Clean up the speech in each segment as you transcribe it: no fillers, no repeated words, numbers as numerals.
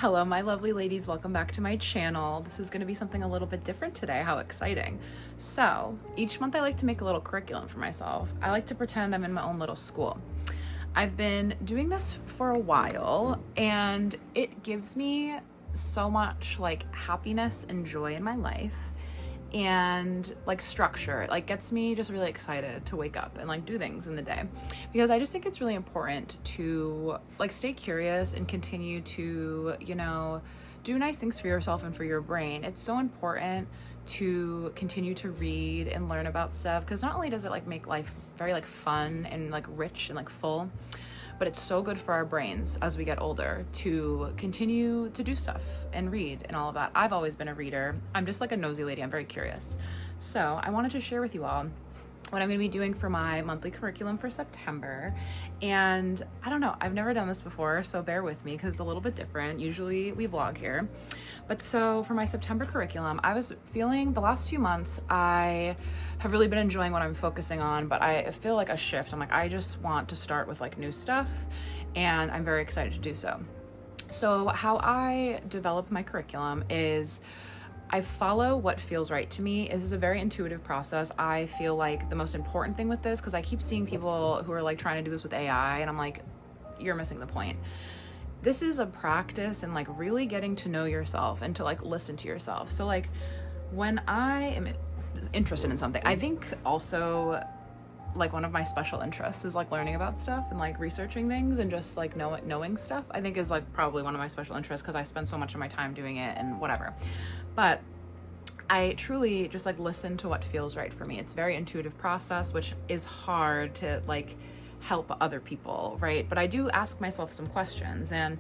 Hello, my lovely ladies. Welcome back to my channel. This is going to be something a little bit different today. How exciting. So, each month I like to make a little curriculum for myself. I like to pretend I'm in my own little school. I've been doing this for a while, and it gives me so much like happiness and joy in my life and like structure. It like gets me just really excited to wake up and like do things in the day, because I just think it's really important to like stay curious and continue to, do nice things for yourself and for your brain. It's so important to continue to read and learn about stuff, because not only does it like make life very like fun and like rich and like full, but it's so good for our brains as we get older to continue to do stuff and read and all of that. I've always been a reader. I'm just like a nosy lady. I'm very curious. So I wanted to share with you all what I'm going to be doing for my monthly curriculum for September. And I don't know, I've never done this before, so bear with me because it's a little bit different. Usually we vlog here. But so for my September curriculum, I was feeling the last few months, I have really been enjoying what I'm focusing on, but I feel like a shift. I'm like, I just want to start with like new stuff, and I'm very excited to do so. So how I develop my curriculum is I follow what feels right to me. This is a very intuitive process. I feel like the most important thing with this, because I keep seeing people who are like trying to do this with AI, and I'm like, you're missing the point. This is a practice and like really getting to know yourself and to like listen to yourself. So like when I am interested in something, I think also like one of my special interests is like learning about stuff and like researching things and just like knowing stuff, I think is like probably one of my special interests, because I spend so much of my time doing it and whatever. But I truly just like listen to what feels right for me. It's a very intuitive process, which is hard to like help other people, right? But I do ask myself some questions. And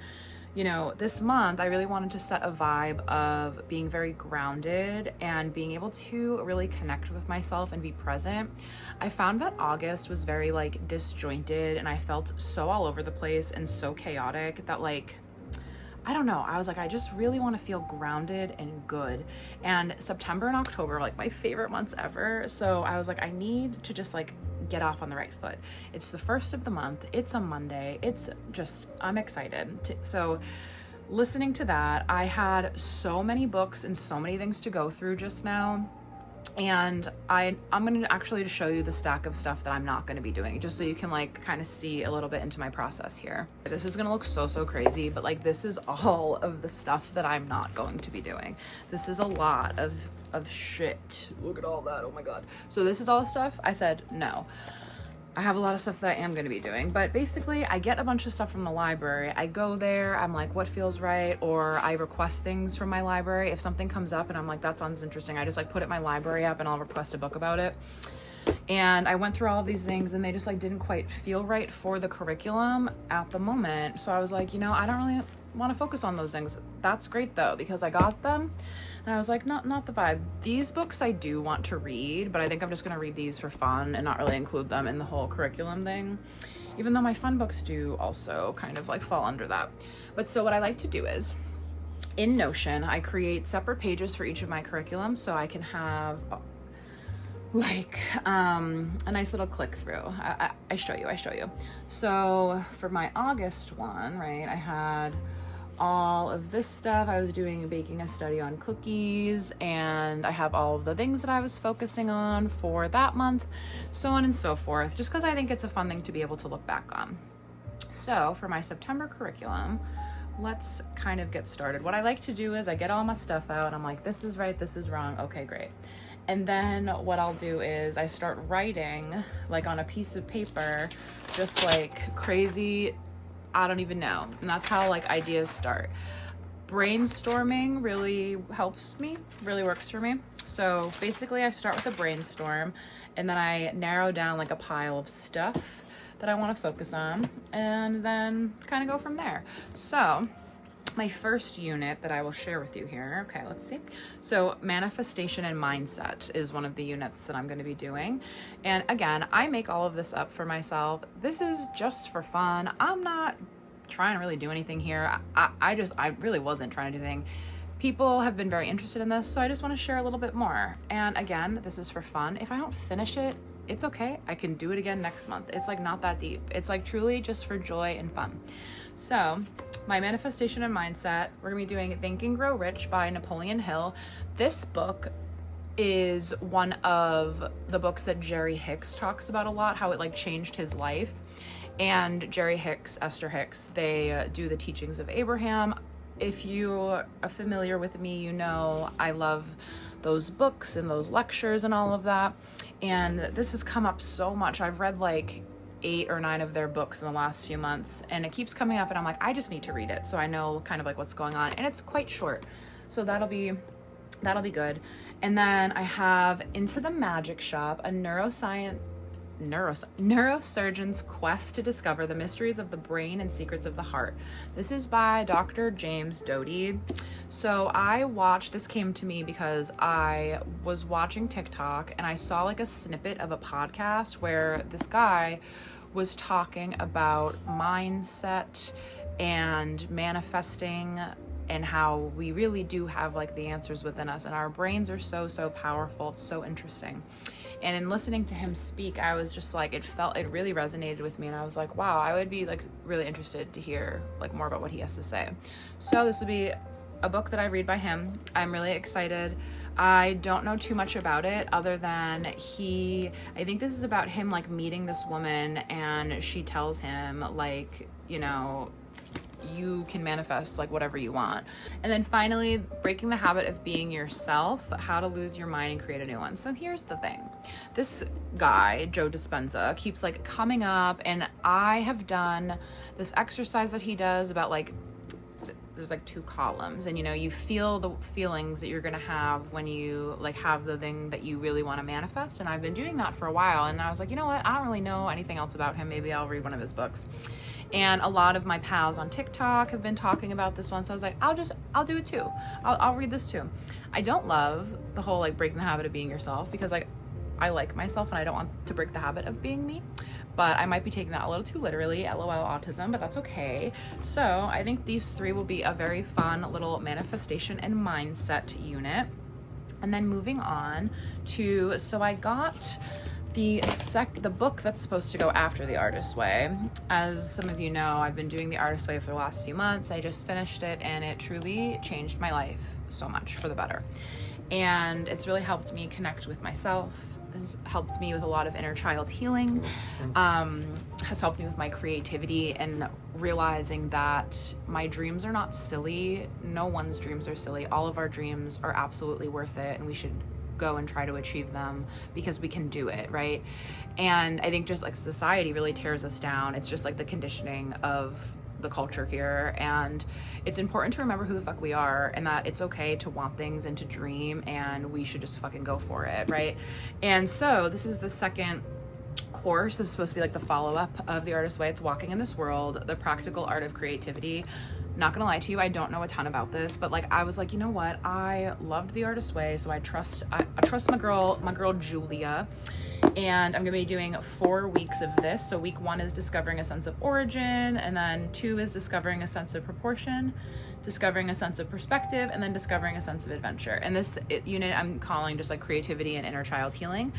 this month I really wanted to set a vibe of being very grounded and being able to really connect with myself and be present. I found that August was very like disjointed, and I felt so all over the place and so chaotic that like, I don't know, I was like, I just really want to feel grounded and good. And September and October are like my favorite months ever. So I was like, I need to just like get off on the right foot. It's the first of the month. It's a Monday. I'm excited. So listening to that, I had so many books and so many things to go through just now. And I'm going to actually just show you the stack of stuff that I'm not going to be doing, just so you can like kind of see a little bit into my process here. This is going to look so crazy, but like this is all of the stuff that I'm not going to be doing. This is a lot of shit. Look at all that. Oh my God. So this is all the stuff I said no. I have a lot of stuff that I am going to be doing, but basically I get a bunch of stuff from the library. I go there, I'm like, what feels right? Or I request things from my library. If something comes up and I'm like, that sounds interesting, I just like put it in my library app and I'll request a book about it. And I went through all of these things and they just like didn't quite feel right for the curriculum at the moment. So I was like, I don't really want to focus on those things. That's great though, because I got them and I was like, not the vibe. These books I do want to read, but I think I'm just going to read these for fun and not really include them in the whole curriculum thing, even though my fun books do also kind of like fall under that. But so what I like to do is in Notion, I create separate pages for each of my curriculum, so I can have like a nice little click through. I show you. So for my August one, right, I had all of this stuff. I was baking a study on cookies, and I have all of the things that I was focusing on for that month, so on and so forth, just because I think it's a fun thing to be able to look back on. So for my September curriculum, let's kind of get started. What I like to do is I get all my stuff out and I'm like, this is right, this is wrong, okay, great. And then what I'll do is I start writing like on a piece of paper, just like crazy, I don't even know. And that's how like ideas start. Brainstorming really helps me, really works for me. So basically I start with a brainstorm, and then I narrow down like a pile of stuff that I want to focus on, and then kind of go from there. So my first unit that I will share with you here. Okay, let's see. So manifestation and mindset is one of the units that I'm going to be doing. And again, I make all of this up for myself. This is just for fun. I'm not trying to really do anything here. I really wasn't trying to do anything. People have been very interested in this, so I just want to share a little bit more. And again, this is for fun. If I don't finish it, it's okay. I can do it again next month. It's like not that deep. It's like truly just for joy and fun. So my manifestation and mindset, we're gonna be doing Think and Grow Rich by Napoleon Hill. This book is one of the books that Jerry Hicks talks about a lot, how it like changed his life. And Jerry Hicks, Esther Hicks, they do the teachings of Abraham. If you are familiar with me, you know I love those books and those lectures and all of that. And this has come up so much. I've read like 8 or 9 of their books in the last few months, and it keeps coming up, and I'm like, I just need to read it so I know kind of like what's going on. And it's quite short, so that'll be good. And then I have Into the Magic Shop, a neurosurgeon's quest to discover the mysteries of the brain and secrets of the heart. This is by Dr. James Doty. So this came to me because I was watching TikTok and I saw like a snippet of a podcast where this guy was talking about mindset and manifesting and how we really do have like the answers within us, and our brains are so powerful. It's so interesting. And in listening to him speak, I was just like, it really resonated with me, and I was like, wow, I would be like really interested to hear like more about what he has to say. So this would be a book that I read by him. I'm really excited. I don't know too much about it other than I think this is about him like meeting this woman, and she tells him like, you know, you can manifest like whatever you want. And then finally, Breaking the Habit of Being Yourself, How to Lose Your Mind and Create a New One. So here's the thing. This guy, Joe Dispenza, keeps like coming up, and I have done this exercise that he does about like, there's like 2 columns, and you know, you feel the feelings that you're gonna have when you like have the thing that you really want to manifest. And I've been doing that for a while, and I was like, you know what, I don't really know anything else about him, maybe I'll read one of his books. And a lot of my pals on TikTok have been talking about this one, so I was like, I'll do it too. I'll read this too. I don't love the whole like breaking the habit of being yourself, because like I like myself and I don't want to break the habit of being me. But I might be taking that a little too literally, LOL autism, but that's okay. So I think these 3 will be a very fun little manifestation and mindset unit. And then moving on to, so I got the book that's supposed to go after The Artist's Way. As some of you know, I've been doing The Artist's Way for the last few months. I just finished it, and it truly changed my life so much for the better. And it's really helped me connect with myself, has helped me with a lot of inner child healing, has helped me with my creativity and realizing that my dreams are not silly. No one's dreams are silly. All of our dreams are absolutely worth it, and we should go and try to achieve them because we can do it, right? And I think just like society really tears us down. It's just like the conditioning of the culture here, and it's important to remember who the fuck we are, and that it's okay to want things and to dream, and we should just fucking go for it, right? And so this is the second course. This is supposed to be like the follow-up of The Artist's Way. It's Walking in This World, the Practical Art of Creativity. Not gonna lie to you, I don't know a ton about this, but like I was like, you know what, I loved The Artist's Way, so I trust my girl Julia. And I'm gonna be doing 4 weeks of this. So week 1 is discovering a sense of origin, and then 2 is discovering a sense of proportion, discovering a sense of perspective, and then discovering a sense of adventure. And this unit I'm calling just like creativity and inner child healing.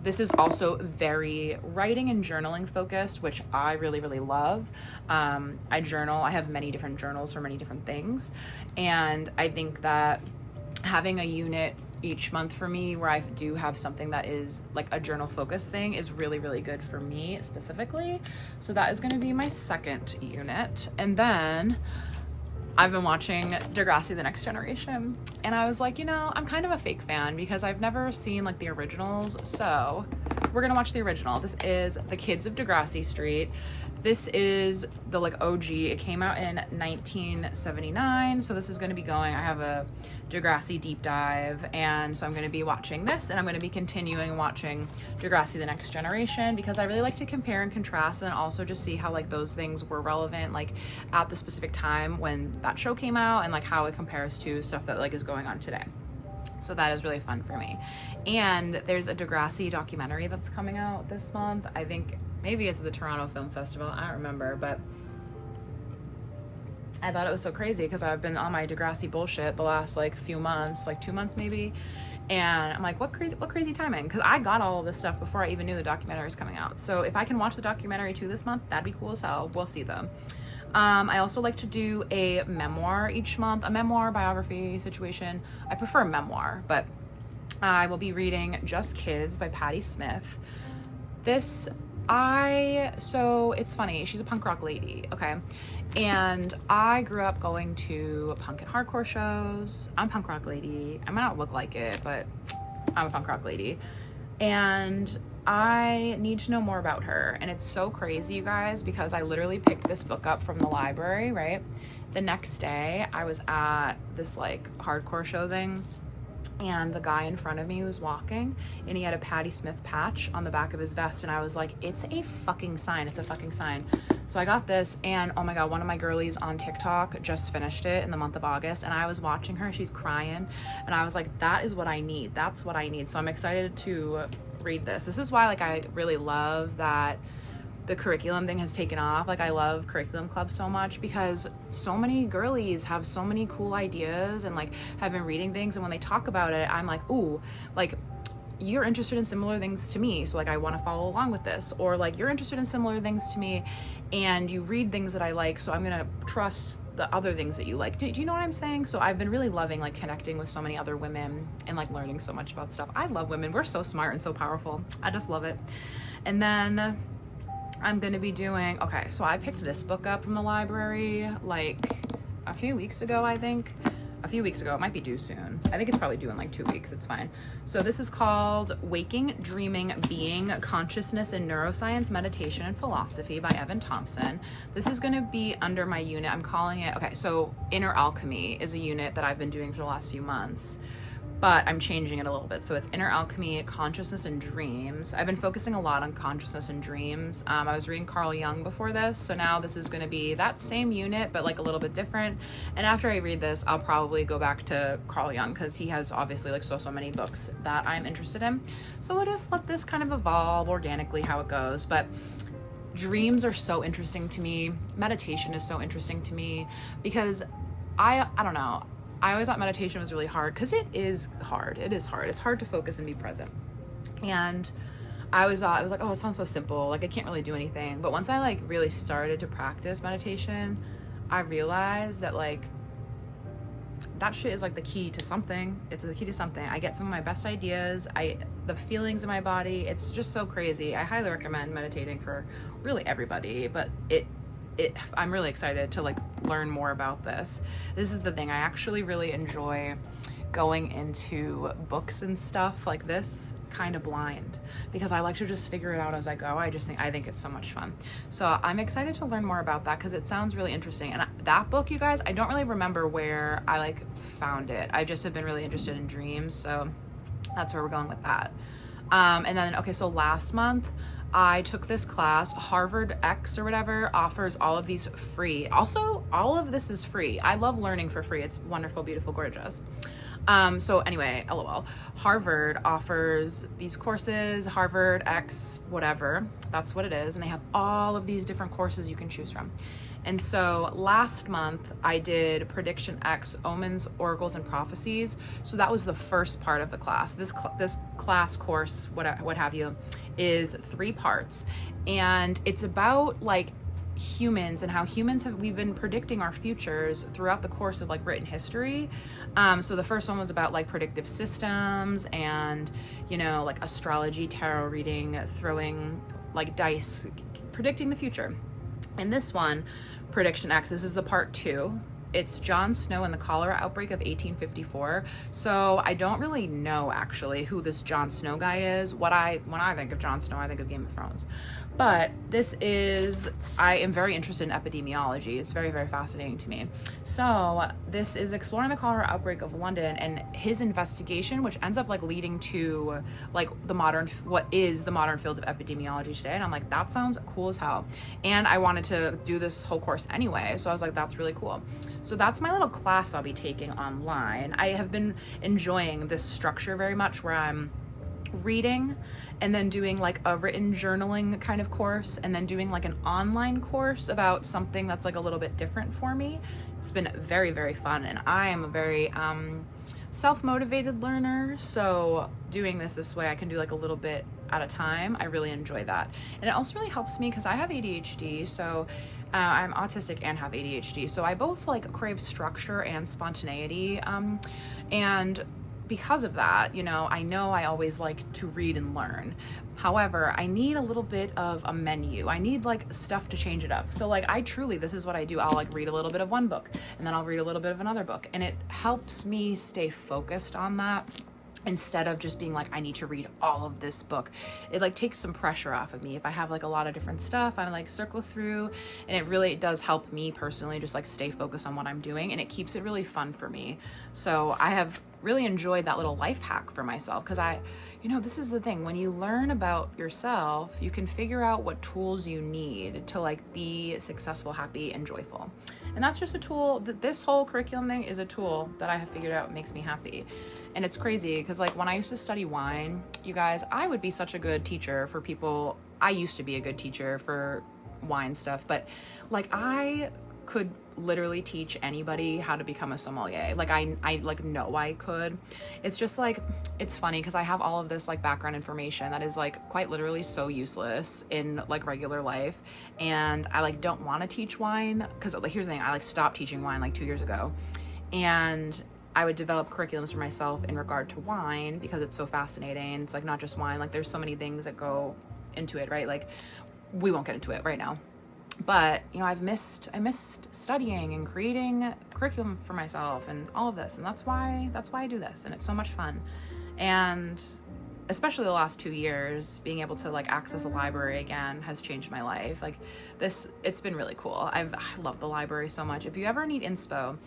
This is also very writing and journaling focused, which I really love. I journal. I have many different journals for many different things, and I think that having a unit each month for me where I do have something that is like a journal focus thing is really good for me specifically. So that is going to be my second unit. And then I've been watching Degrassi The Next Generation, and I was like, you know, I'm kind of a fake fan because I've never seen like the originals, so we're gonna watch the original. This is The Kids of Degrassi Street. This is the like OG. It came out in 1979, so this is going to be going, I have a Degrassi deep dive, and so I'm going to be watching this, and I'm going to be continuing watching Degrassi The Next Generation because I really like to compare and contrast, and also just see how like those things were relevant like at the specific time when that show came out, and like how it compares to stuff that like is going on today. So that is really fun for me. And there's a Degrassi documentary that's coming out this month. I think maybe it's the Toronto Film Festival. I don't remember, but I thought it was so crazy because I've been on my Degrassi bullshit the last like few months, like 2 months maybe. And I'm like, what crazy timing, because I got all of this stuff before I even knew the documentary was coming out. So if I can watch the documentary too this month, that'd be cool as hell. We'll see though. I also like to do a memoir each month, a memoir biography situation. I prefer memoir, but I will be reading Just Kids by Patti Smith. So it's funny, she's a punk rock lady, okay? And I grew up going to punk and hardcore shows. I'm a punk rock lady. I might not look like it, but I'm a punk rock lady. And I need to know more about her. And it's so crazy, you guys, because I literally picked this book up from the library, right? The next day, I was at this like hardcore show thing, and the guy in front of me was walking, and he had a Patti Smith patch on the back of his vest, and I was like, it's a fucking sign. It's a fucking sign. So I got this, and oh my God, one of my girlies on TikTok just finished it in the month of August, and I was watching her. She's crying, and I was like, that is what I need. That's what I need. So I'm excited to read this. This is why like I really love that the curriculum thing has taken off. Like I love curriculum club so much, because so many girlies have so many cool ideas and like have been reading things, and when they talk about it, I'm like, ooh, like you're interested in similar things to me, so like I want to follow along with this. Or like you're interested in similar things to me and you read things that I like, so I'm gonna trust the other things that you like. Do you know what I'm saying? So I've been really loving like connecting with so many other women and like learning so much about stuff. I love women. We're so smart and so powerful. I just love it. And then I'm gonna be doing, okay, so I picked this book up from the library like a few weeks ago, I think. A few weeks ago. It might be due soon. I think it's probably due in like 2 weeks. It's fine. So this is called Waking, Dreaming, Being, Consciousness in Neuroscience, Meditation, and Philosophy by Evan Thompson. This is going to be under my unit. I'm calling it, okay, so Inner Alchemy is a unit that I've been doing for the last few months, but I'm changing it a little bit. So it's Inner Alchemy, Consciousness, and Dreams. I've been focusing a lot on consciousness and dreams. I was reading Carl Jung before this, so now this is gonna be that same unit, but like a little bit different. And after I read this, I'll probably go back to Carl Jung, because he has obviously like so many books that I'm interested in. So we'll just let this kind of evolve organically how it goes. But dreams are so interesting to me. Meditation is so interesting to me, because I don't know, I always thought meditation was really hard, because it is hard. It is hard. It's hard to focus and be present. And I was like, oh, it sounds so simple. Like I can't really do anything. But once I like really started to practice meditation, I realized that like that shit is like the key to something. It's the key to something. I get some of my best ideas. The feelings in my body. It's just so crazy. I highly recommend meditating for really everybody, but I'm really excited to like learn more about this. This is the thing. I actually really enjoy going into books and stuff like this kind of blind, because I like to just figure it out as I go. I think it's so much fun. So I'm excited to learn more about that, because it sounds really interesting. And that book, you guys, I don't really remember where I like found it. I just have been really interested in dreams, so that's where we're going with that. And then, okay, so last month I took this class. Harvard X or whatever offers all of these free. Also, all of this is free. I love learning for free. It's wonderful, beautiful, gorgeous. So anyway, LOL. Harvard offers these courses, Harvard X, whatever. That's what it is. And they have all of these different courses you can choose from. And so last month I did Prediction X, Omens, Oracles, and Prophecies. So that was the first part of the class. This class course, what have you, is 3 parts. And it's about like humans and how we've been predicting our futures throughout the course of like written history. So the first one was about like predictive systems and, you know, like astrology, tarot reading, throwing like dice, predicting the future. And this one, Prediction X, this is the part 2. It's Jon Snow and the cholera outbreak of 1854. So I don't really know actually who this Jon Snow guy is. When I think of Jon Snow, I think of Game of Thrones. But I am very interested in epidemiology. It's very, very fascinating to me. So this is exploring the cholera outbreak of London and his investigation, which ends up like leading to like what is the modern field of epidemiology today. And I'm like, that sounds cool as hell. And I wanted to do this whole course anyway. So I was like, that's really cool. So that's my little class I'll be taking online. I have been enjoying this structure very much, where I'm reading and then doing like a written journaling kind of course, and then doing like an online course about something that's like a little bit different for me. It's been very, very fun, and I am a very self-motivated learner, so doing this way I can do like a little bit at a time. I really enjoy that. And it also really helps me because I have ADHD, so I'm autistic and have ADHD, so I both like crave structure and spontaneity, and because of that, you know I always like to read and learn. However, I need a little bit of a menu. I need like stuff to change it up. So like this is what I do. I'll like read a little bit of one book and then I'll read a little bit of another book. And it helps me stay focused on that instead of just being like, I need to read all of this book. It like takes some pressure off of me. If I have like a lot of different stuff, I like circle through, and it really does help me personally just like stay focused on what I'm doing, and it keeps it really fun for me. So I have really enjoyed that little life hack for myself because this is the thing. When you learn about yourself, you can figure out what tools you need to like be successful, happy, and joyful. And that's just a tool. This whole curriculum thing is a tool that I have figured out makes me happy. And it's crazy because like when I used to study wine, you guys, I would be such a good teacher for people. I used to be a good teacher for wine stuff, but like I could literally teach anybody how to become a sommelier. Like I like know I could. It's just like, it's funny because I have all of this like background information that is like quite literally so useless in like regular life, and I like don't want to teach wine because like here's the thing, I like stopped teaching wine like 2 years ago, and I would develop curriculums for myself in regard to wine because it's so fascinating. It's like not just wine, like there's so many things that go into it, right? Like we won't get into it right now. But I missed studying and creating curriculum for myself and all of this, and that's why I do this, and it's so much fun. And especially the last 2 years, being able to like access a library again has changed my life. Like it's been really cool. I love the library so much. If you ever need inspo,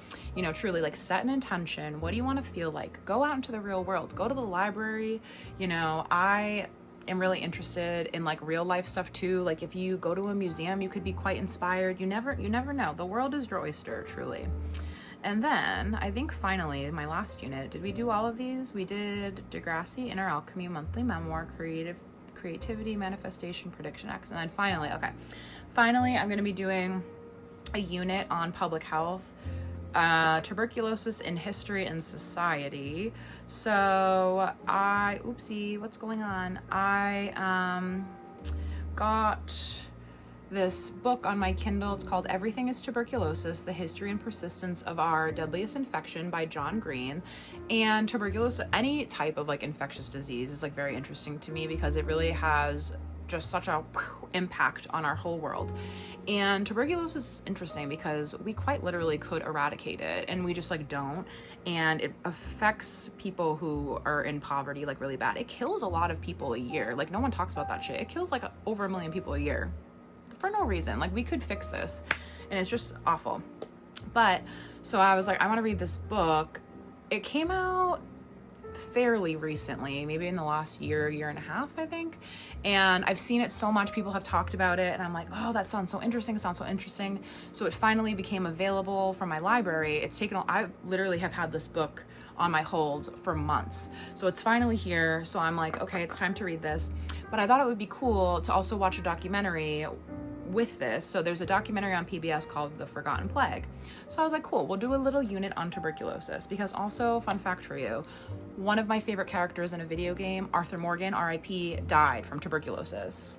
truly like set an intention. What do you want to feel like? Go out into the real world. Go to the library. I am really interested in like real life stuff too. Like if you go to a museum, you could be quite inspired. You never know. The world is your oyster, truly. And then I think finally my last unit, did we do all of these? We did Degrassi, Inner Alchemy, Monthly Memoir, Creativity, Manifestation, Prediction X. And then finally I'm going to be doing a unit on public health, tuberculosis in history and society. So what's going on? I got this book on my Kindle. It's called Everything is Tuberculosis, The History and Persistence of Our Deadliest Infection by John Green. And tuberculosis, any type of like infectious disease, is like very interesting to me because it really has just such a impact on our whole world. And tuberculosis is interesting because we quite literally could eradicate it, and we just like don't. And it affects people who are in poverty like really bad. It kills a lot of people a year. Like no one talks about that shit. It kills like over 1 million people a year for no reason. Like we could fix this, and it's just awful. But so I was like, I want to read this book. It came out fairly recently, maybe in the last year and a half, I think. And I've seen it so much. People have talked about it, and I'm like, oh, that sounds so interesting. It sounds so interesting. So it finally became available from my library. I literally have had this book on my hold for months. So it's finally here. So I'm like, okay, it's time to read this. But I thought it would be cool to also watch a documentary with this. So there's a documentary on PBS called The Forgotten Plague. So I was like, cool, we'll do a little unit on tuberculosis, because also, fun fact for you, one of my favorite characters in a video game, Arthur Morgan, RIP, died from tuberculosis.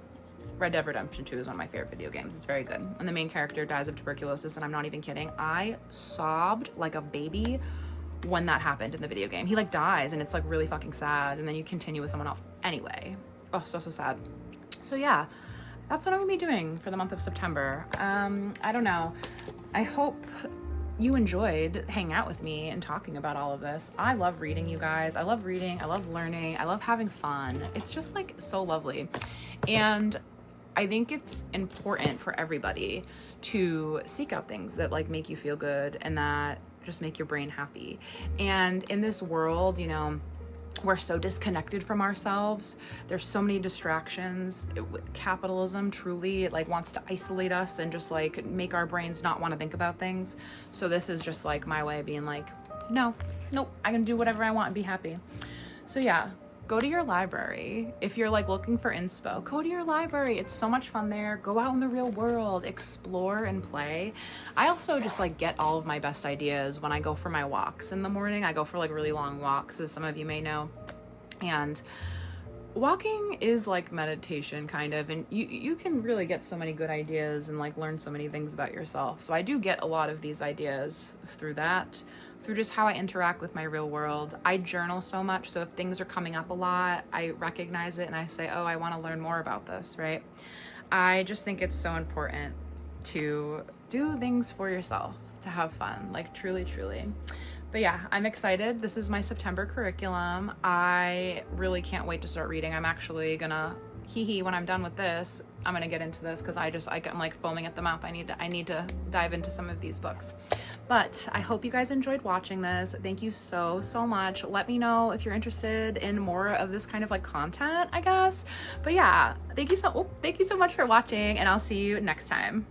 Red Dead Redemption 2 is one of my favorite video games. It's very good. And the main character dies of tuberculosis, and I'm not even kidding. I sobbed like a baby when that happened in the video game. He like dies, and it's like really fucking sad, and then you continue with someone else. Anyway, oh, so sad. So yeah, that's what I'm gonna be doing for the month of September. I don't know. I hope you enjoyed hanging out with me and talking about all of this. I love reading, you guys. I love reading. I love learning. I love having fun. It's just like so lovely. And I think it's important for everybody to seek out things that like make you feel good and that just make your brain happy. And in this world, you know, we're so disconnected from ourselves. There's so many distractions. Capitalism truly, it like wants to isolate us and just like make our brains not want to think about things. So this is just like my way of being like, nope, I can do whatever I want and be happy. So yeah, go to your library. If you're like looking for inspo, go to your library. It's so much fun there. Go out in the real world, explore and play. I also just like get all of my best ideas when I go for my walks in the morning. I go for like really long walks, as some of you may know. And walking is like meditation kind of, and you can really get so many good ideas and like learn so many things about yourself. So I do get a lot of these ideas through that, through just how I interact with my real world. I journal so much, so if things are coming up a lot, I recognize it and I say, oh, I want to learn more about this, right? I just think it's so important to do things for yourself, to have fun, like truly, truly. But yeah, I'm excited. This is my September curriculum. I really can't wait to start reading. I'm actually gonna, when I'm done with this, I'm gonna get into this because I'm like foaming at the mouth. I need to dive into some of these books. But I hope you guys enjoyed watching this. Thank you so much. Let me know if you're interested in more of this kind of like content, I guess. But yeah, thank you so much for watching, and I'll see you next time.